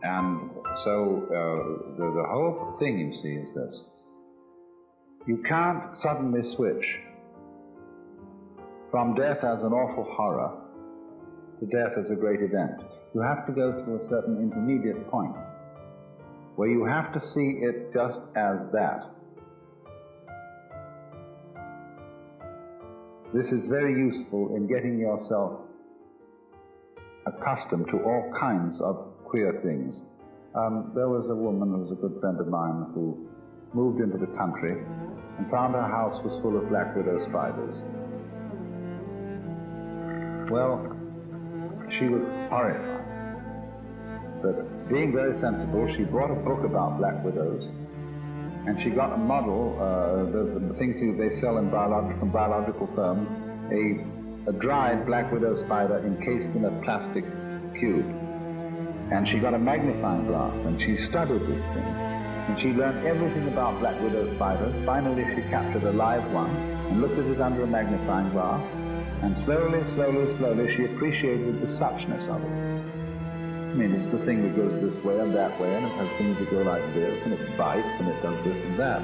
And so the whole thing, you see, is this. You can't suddenly switch from death as an awful horror to death as a great event. You have to go through a certain intermediate point where you have to see it just as that. This is very useful in getting yourself accustomed to all kinds of queer things. There was a woman who was a good friend of mine who moved into the country and found her house was full of black widow spiders. Well, she was horrified. But being very sensible, she bought a book about black widows, and she got a model. There's the things they sell in biological firms, a dried black widow spider encased in a plastic cube. And she got a magnifying glass, and she studied this thing. And she learned everything about black widow spiders. Finally, she captured a live one and looked at it under a magnifying glass. And slowly, she appreciated the suchness of it. I mean, it's a thing that goes this way and that way, and it has things that go like this, and it bites, and it does this and that.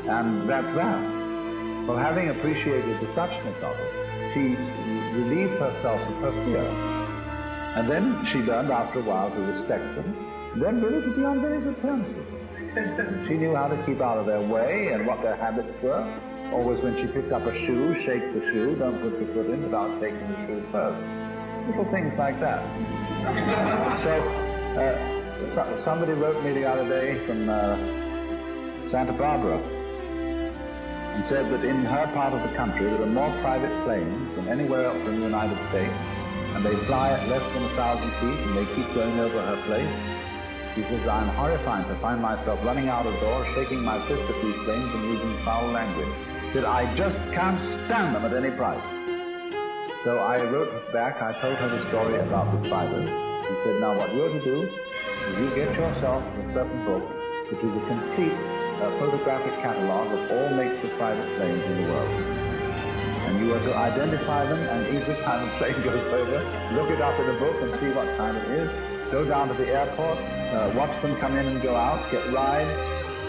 And that's that. Well, having appreciated the suchness of it, she relieved herself of her fear. And then she learned after a while to respect them, and then really to be on very good terms with them. She knew how to keep out of their way and what their habits were. Always when she picked up a shoe, shake the shoe, don't put the foot in without shaking the shoe first. Little things like that. So, somebody wrote me the other day from Santa Barbara and said that in her part of the country there are more private planes than anywhere else in the United States, and they fly at less than 1,000 feet, and they keep going over her place. He says, I'm horrified to find myself running out of doors, shaking my fist at these planes and using foul language. That I just can't stand them at any price. So I wrote back, I told her the story about the spiders, and said, now what you're to do is you get yourself a certain book, which is a complete photographic catalog of all makes of private planes in the world. And you are to identify them, and each time a plane goes over, look it up in a book and see what kind it is. Go down to the airport, watch them come in and go out, get rides,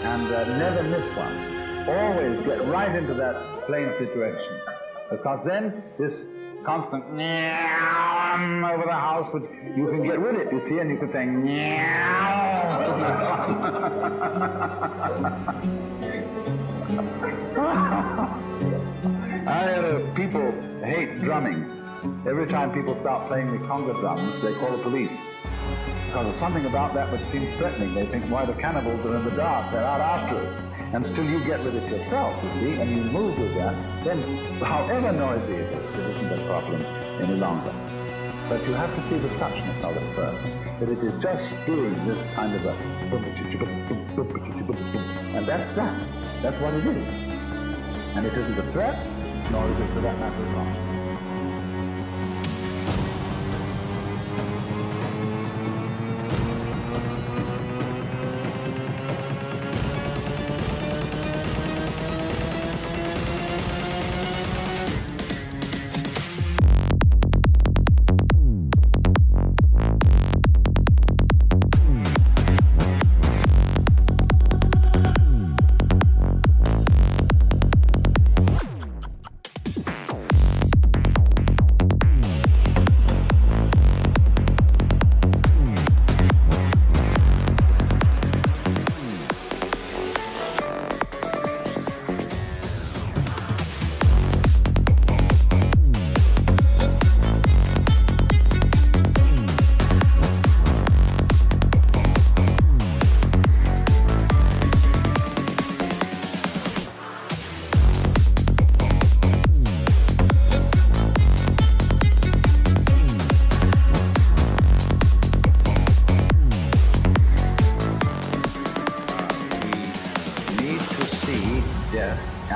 and never miss one. Always get right into that plane situation, because then this constant over the house, which you can get rid of it, you see, and you can say people hate drumming. Every time people start playing the conga drums, they call the police. Because there's something about that which seems threatening. They think, why, the cannibals are in the dark, they're out after us. And still you get rid of it yourself, you see, and you move with that, then however noisy it is, it isn't a problem any longer. But you have to see the suchness of it first, that it is just doing this kind of a and that's that. That's what it is. And it isn't a threat, nor is it for that matter a promise.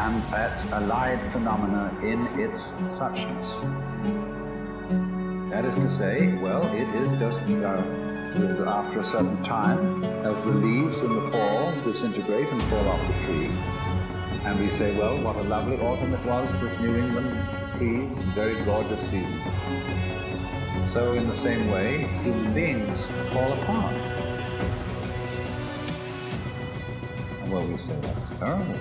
and that's a live phenomena in its suchness. That is to say, well, it is just after a certain time, as the leaves in the fall disintegrate and fall off the tree, and we say, well, what a lovely autumn it was, this New England trees, very gorgeous season. So in the same way, human beings fall apart. Well, we say that's terrible.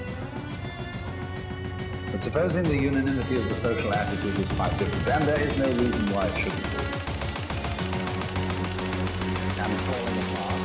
But supposing the unanimity of the social attitude is quite different, then there is no reason why it shouldn't be. And falling apart.